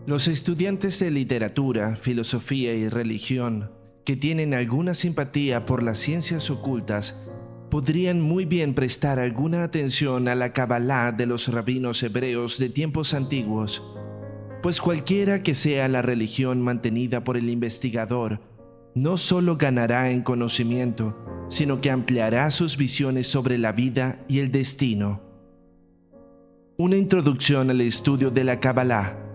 Los estudiantes de literatura, filosofía y religión que tienen alguna simpatía por las ciencias ocultas podrían muy bien prestar alguna atención a la Kabbalah de los rabinos hebreos de tiempos antiguos, pues cualquiera que sea la religión mantenida por el investigador, no solo ganará en conocimiento, sino que ampliará sus visiones sobre la vida y el destino. Una introducción al estudio de la Kabbalah.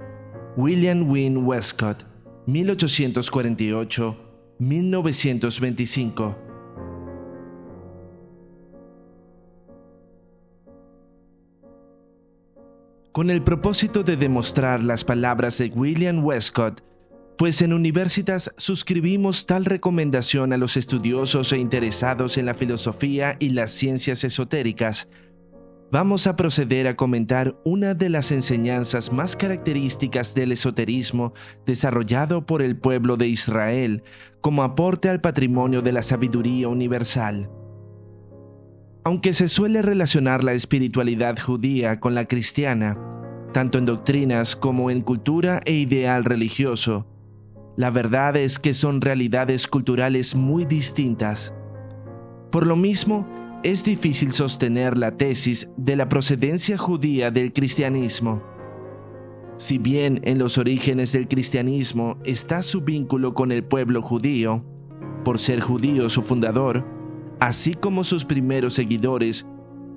William Wynne Westcott, 1848-1925. Con el propósito de demostrar las palabras de William Westcott, pues en Universitas suscribimos tal recomendación a los estudiosos e interesados en la filosofía y las ciencias esotéricas, vamos a proceder a comentar una de las enseñanzas más características del esoterismo desarrollado por el pueblo de Israel como aporte al patrimonio de la sabiduría universal. Aunque se suele relacionar la espiritualidad judía con la cristiana, tanto en doctrinas como en cultura e ideal religioso, la verdad es que son realidades culturales muy distintas. Por lo mismo, es difícil sostener la tesis de la procedencia judía del cristianismo. Si bien en los orígenes del cristianismo está su vínculo con el pueblo judío, por ser judío su fundador, así como sus primeros seguidores,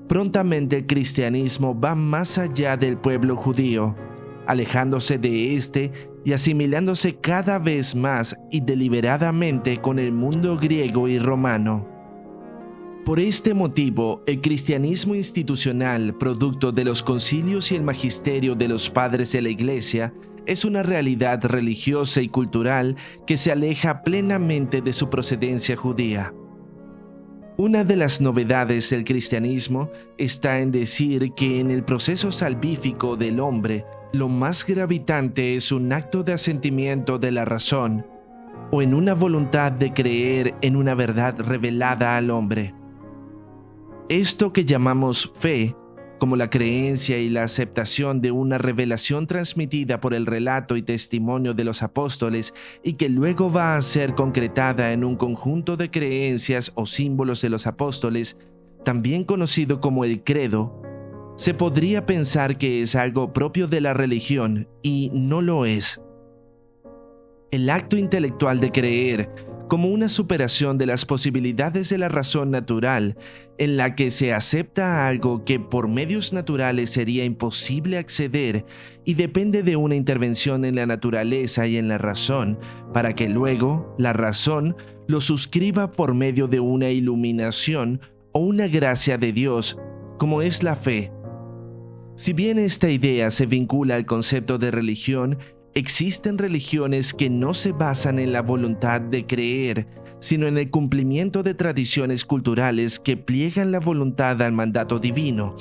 prontamente el cristianismo va más allá del pueblo judío, alejándose de éste y asimilándose cada vez más y deliberadamente con el mundo griego y romano. Por este motivo, el cristianismo institucional, producto de los concilios y el magisterio de los padres de la Iglesia, es una realidad religiosa y cultural que se aleja plenamente de su procedencia judía. Una de las novedades del cristianismo está en decir que en el proceso salvífico del hombre, lo más gravitante es un acto de asentimiento de la razón, o en una voluntad de creer en una verdad revelada al hombre. Esto que llamamos fe, como la creencia y la aceptación de una revelación transmitida por el relato y testimonio de los apóstoles y que luego va a ser concretada en un conjunto de creencias o símbolos de los apóstoles, también conocido como el credo, se podría pensar que es algo propio de la religión y no lo es. El acto intelectual de creer, como una superación de las posibilidades de la razón natural, en la que se acepta algo que por medios naturales sería imposible acceder y depende de una intervención en la naturaleza y en la razón, para que luego la razón lo suscriba por medio de una iluminación o una gracia de Dios, como es la fe. Si bien esta idea se vincula al concepto de religión, existen religiones que no se basan en la voluntad de creer, sino en el cumplimiento de tradiciones culturales que pliegan la voluntad al mandato divino.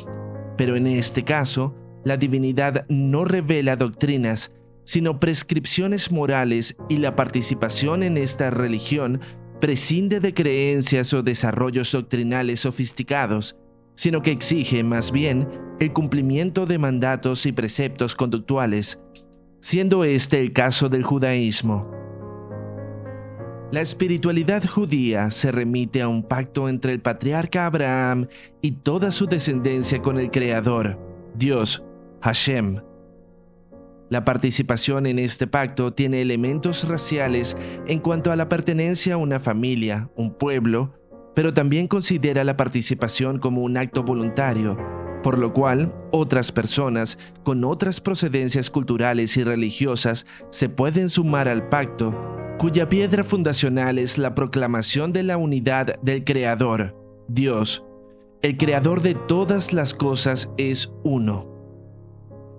Pero en este caso, la divinidad no revela doctrinas, sino prescripciones morales, y la participación en esta religión prescinde de creencias o desarrollos doctrinales sofisticados, sino que exige más bien el cumplimiento de mandatos y preceptos conductuales, siendo este el caso del judaísmo. La espiritualidad judía se remite a un pacto entre el patriarca Abraham y toda su descendencia con el Creador, Dios, Hashem. La participación en este pacto tiene elementos raciales en cuanto a la pertenencia a una familia, un pueblo, pero también considera la participación como un acto voluntario, por lo cual otras personas con otras procedencias culturales y religiosas se pueden sumar al pacto, cuya piedra fundacional es la proclamación de la unidad del Creador, Dios. El Creador de todas las cosas es uno.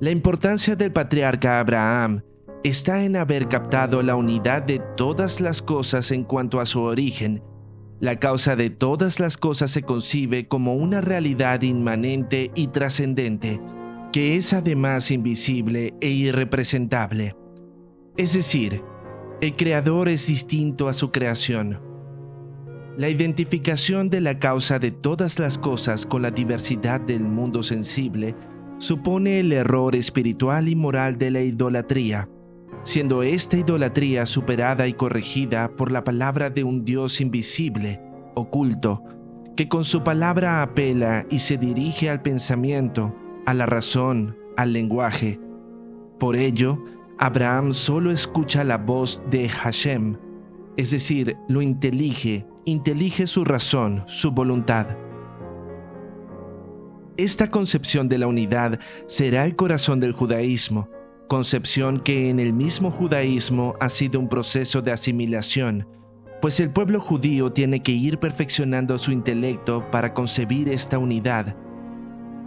La importancia del patriarca Abraham está en haber captado la unidad de todas las cosas en cuanto a su origen. La causa de todas las cosas se concibe como una realidad inmanente y trascendente, que es además invisible e irrepresentable. Es decir, el Creador es distinto a su creación. La identificación de la causa de todas las cosas con la diversidad del mundo sensible supone el error espiritual y moral de la idolatría, siendo esta idolatría superada y corregida por la palabra de un Dios invisible, oculto, que con su palabra apela y se dirige al pensamiento, a la razón, al lenguaje. Por ello, Abraham solo escucha la voz de Hashem, es decir, lo intelige su razón, su voluntad. Esta concepción de la unidad será el corazón del judaísmo, concepción que en el mismo judaísmo ha sido un proceso de asimilación, pues el pueblo judío tiene que ir perfeccionando su intelecto para concebir esta unidad.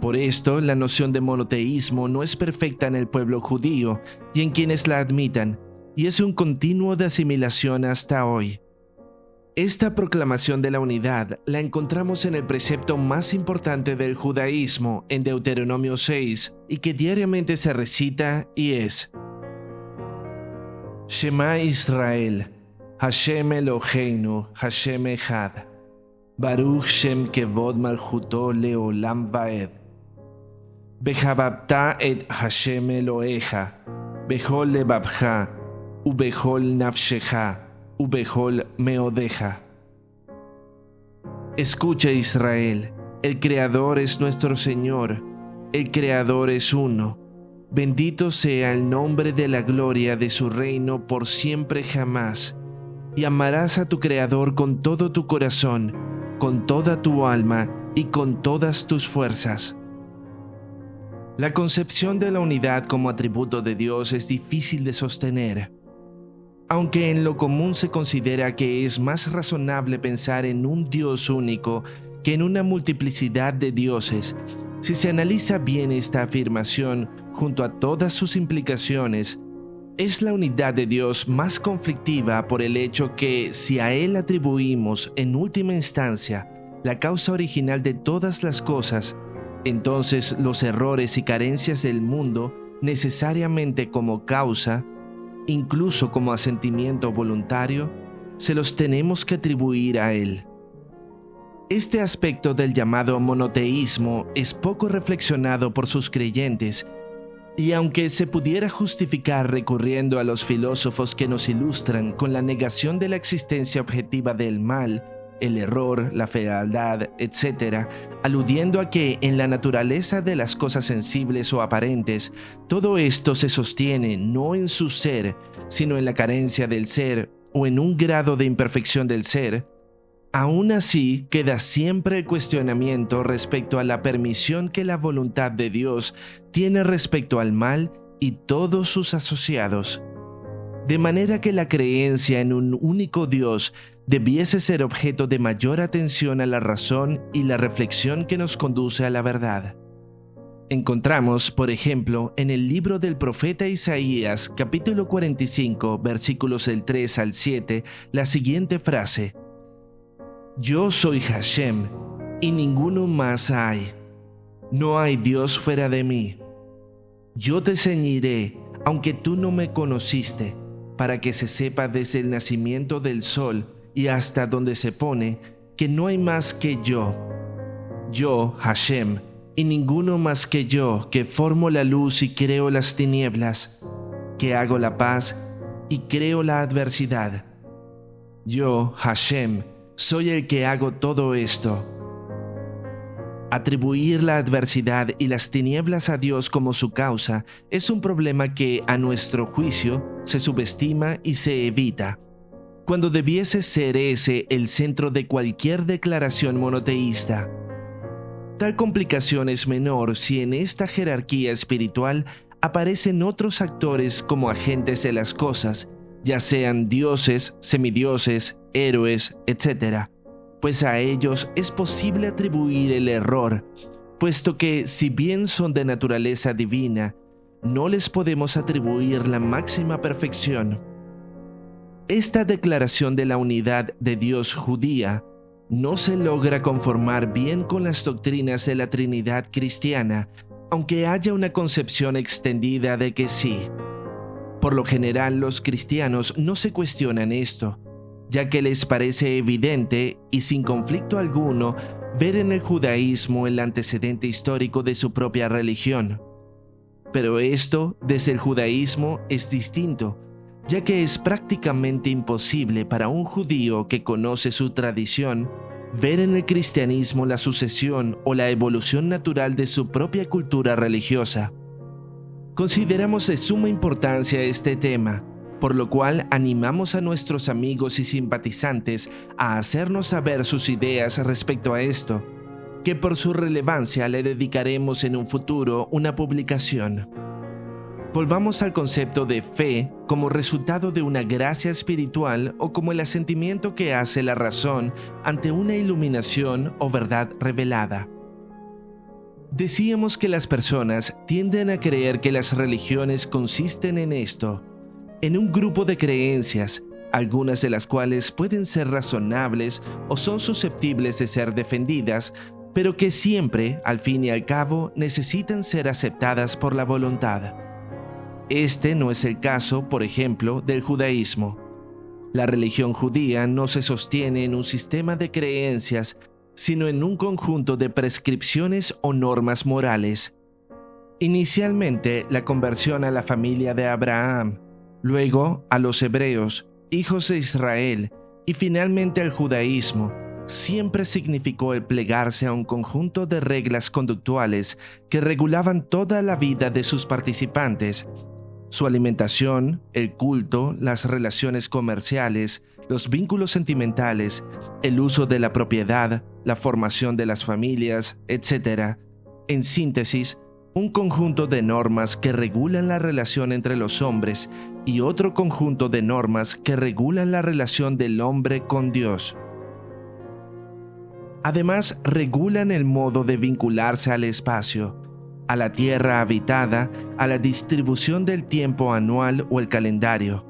Por esto, la noción de monoteísmo no es perfecta en el pueblo judío y en quienes la admitan, y es un continuo de asimilación hasta hoy. Esta proclamación de la unidad la encontramos en el precepto más importante del judaísmo, en Deuteronomio 6, y que diariamente se recita y es: Shema Israel, Hashem Eloheinu, Hashem Echad, Baruch Shem Kevod Malchuto Leolam Vaed, Behababta et Hashem Elohecha, Behol Lebabcha, Ubehol Nafshecha, Ubehol Meodeja. Escucha, Israel, el Creador es nuestro Señor, el Creador es uno. Bendito sea el nombre de la gloria de su reino por siempre jamás. Y amarás a tu Creador con todo tu corazón, con toda tu alma y con todas tus fuerzas. La concepción de la unidad como atributo de Dios es difícil de sostener. Aunque en lo común se considera que es más razonable pensar en un Dios único que en una multiplicidad de dioses, si se analiza bien esta afirmación junto a todas sus implicaciones, es la unidad de Dios más conflictiva por el hecho que si a Él atribuimos en última instancia la causa original de todas las cosas, entonces los errores y carencias del mundo necesariamente como causa, incluso como asentimiento voluntario, se los tenemos que atribuir a Él. Este aspecto del llamado monoteísmo es poco reflexionado por sus creyentes, y aunque se pudiera justificar recurriendo a los filósofos que nos ilustran con la negación de la existencia objetiva del mal, el error, la fealdad, etc., aludiendo a que en la naturaleza de las cosas sensibles o aparentes, todo esto se sostiene no en su ser, sino en la carencia del ser o en un grado de imperfección del ser, aún así queda siempre el cuestionamiento respecto a la permisión que la voluntad de Dios tiene respecto al mal y todos sus asociados. De manera que la creencia en un único Dios debiese ser objeto de mayor atención a la razón y la reflexión que nos conduce a la verdad. Encontramos, por ejemplo, en el libro del profeta Isaías, capítulo 45, versículos del 3 al 7, la siguiente frase: Yo soy Hashem, y ninguno más hay. No hay Dios fuera de mí. Yo te ceñiré, aunque tú no me conociste, para que se sepa desde el nacimiento del sol y hasta donde se pone, que no hay más que yo. Yo, Hashem, y ninguno más que yo, que formo la luz y creo las tinieblas, que hago la paz y creo la adversidad. Yo, Hashem, soy el que hago todo esto. Atribuir la adversidad y las tinieblas a Dios como su causa es un problema que, a nuestro juicio, se subestima y se evita, cuando debiese ser ese el centro de cualquier declaración monoteísta. Tal complicación es menor si en esta jerarquía espiritual aparecen otros actores como agentes de las cosas, ya sean dioses, semidioses, héroes, etc., pues a ellos es posible atribuir el error, puesto que, si bien son de naturaleza divina, no les podemos atribuir la máxima perfección. Esta declaración de la unidad de Dios judía no se logra conformar bien con las doctrinas de la Trinidad cristiana, aunque haya una concepción extendida de que sí. Por lo general, los cristianos no se cuestionan esto, ya que les parece evidente y sin conflicto alguno ver en el judaísmo el antecedente histórico de su propia religión. Pero esto, desde el judaísmo, es distinto, ya que es prácticamente imposible para un judío que conoce su tradición ver en el cristianismo la sucesión o la evolución natural de su propia cultura religiosa. Consideramos de suma importancia este tema, por lo cual animamos a nuestros amigos y simpatizantes a hacernos saber sus ideas respecto a esto, que por su relevancia le dedicaremos en un futuro una publicación. Volvamos al concepto de fe como resultado de una gracia espiritual o como el asentimiento que hace la razón ante una iluminación o verdad revelada. Decíamos que las personas tienden a creer que las religiones consisten en esto, en un grupo de creencias, algunas de las cuales pueden ser razonables o son susceptibles de ser defendidas, pero que siempre, al fin y al cabo, necesitan ser aceptadas por la voluntad. Este no es el caso, por ejemplo, del judaísmo. La religión judía no se sostiene en un sistema de creencias, sino en un conjunto de prescripciones o normas morales. Inicialmente, la conversión a la familia de Abraham, luego a los hebreos, hijos de Israel, y finalmente al judaísmo, siempre significó el plegarse a un conjunto de reglas conductuales que regulaban toda la vida de sus participantes: su alimentación, el culto, las relaciones comerciales, los vínculos sentimentales, el uso de la propiedad, la formación de las familias, etc. En síntesis, un conjunto de normas que regulan la relación entre los hombres y otro conjunto de normas que regulan la relación del hombre con Dios. Además, regulan el modo de vincularse al espacio, a la tierra habitada, a la distribución del tiempo anual o el calendario.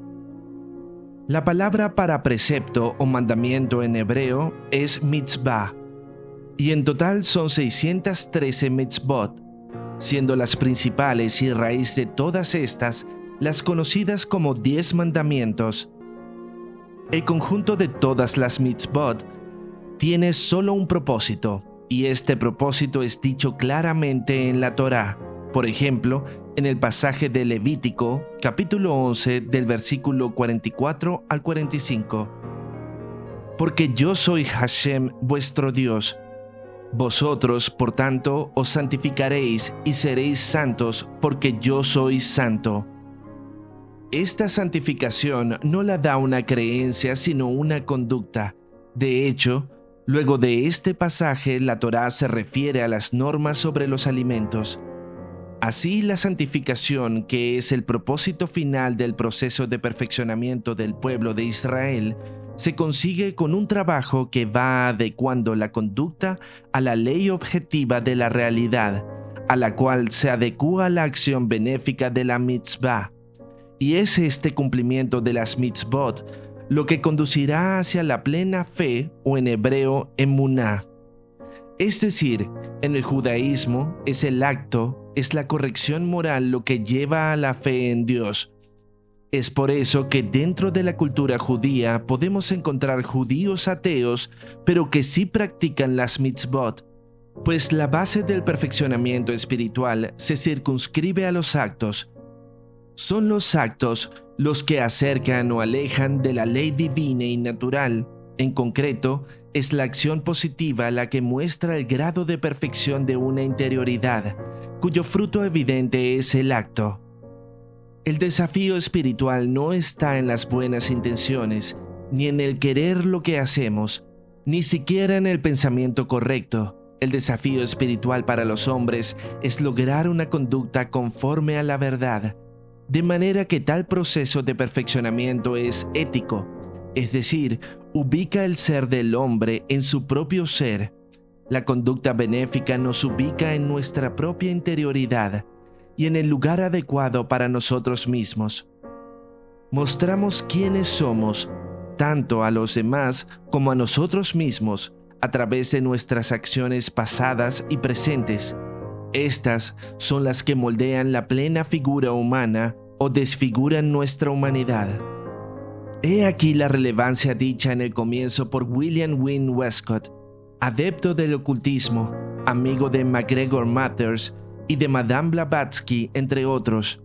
La palabra para precepto o mandamiento en hebreo es mitzvah, y en total son 613 mitzvot, siendo las principales y raíz de todas estas las conocidas como 10 mandamientos. El conjunto de todas las mitzvot tiene solo un propósito, y este propósito es dicho claramente en la Torá. Por ejemplo, en el pasaje de Levítico, capítulo 11, del versículo 44 al 45. Porque yo soy Hashem, vuestro Dios. Vosotros, por tanto, os santificaréis y seréis santos, porque yo soy santo. Esta santificación no la da una creencia, sino una conducta. De hecho, luego de este pasaje, la Torá se refiere a las normas sobre los alimentos. Así, la santificación, que es el propósito final del proceso de perfeccionamiento del pueblo de Israel, se consigue con un trabajo que va adecuando la conducta a la ley objetiva de la realidad, a la cual se adecúa la acción benéfica de la mitzvah. Y es este cumplimiento de las mitzvot lo que conducirá hacia la plena fe, o en hebreo, emuná. Es decir, en el judaísmo es el acto, es la corrección moral lo que lleva a la fe en Dios. Es por eso que dentro de la cultura judía podemos encontrar judíos ateos, pero que sí practican las mitzvot, pues la base del perfeccionamiento espiritual se circunscribe a los actos. Son los actos los que acercan o alejan de la ley divina y natural. En concreto, es la acción positiva la que muestra el grado de perfección de una interioridad, cuyo fruto evidente es el acto. El desafío espiritual no está en las buenas intenciones, ni en el querer lo que hacemos, ni siquiera en el pensamiento correcto. El desafío espiritual para los hombres es lograr una conducta conforme a la verdad, de manera que tal proceso de perfeccionamiento es ético, es decir, ubica el ser del hombre en su propio ser. La conducta benéfica nos ubica en nuestra propia interioridad y en el lugar adecuado para nosotros mismos. Mostramos quiénes somos, tanto a los demás como a nosotros mismos, a través de nuestras acciones pasadas y presentes. Estas son las que moldean la plena figura humana o desfiguran nuestra humanidad. He aquí la relevancia dicha en el comienzo por William Wynne Westcott, adepto del ocultismo, amigo de MacGregor Mathers y de Madame Blavatsky, entre otros.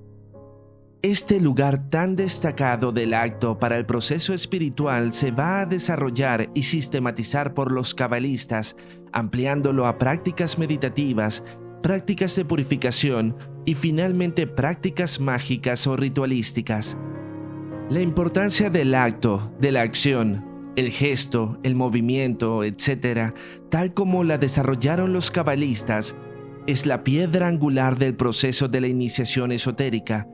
Este lugar tan destacado del acto para el proceso espiritual se va a desarrollar y sistematizar por los cabalistas, ampliándolo a prácticas meditativas, prácticas de purificación y finalmente prácticas mágicas o ritualísticas. La importancia del acto, de la acción, el gesto, el movimiento, etc., tal como la desarrollaron los cabalistas, es la piedra angular del proceso de la iniciación esotérica,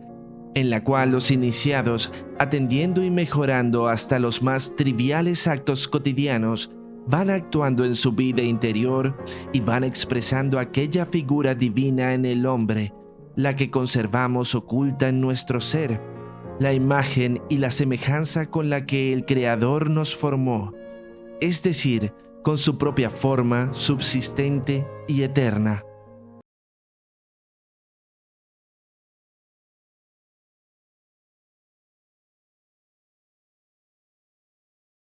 en la cual los iniciados, atendiendo y mejorando hasta los más triviales actos cotidianos, van actuando en su vida interior y van expresando aquella figura divina en el hombre, la que conservamos oculta en nuestro ser, la imagen y la semejanza con la que el Creador nos formó, es decir, con su propia forma subsistente y eterna.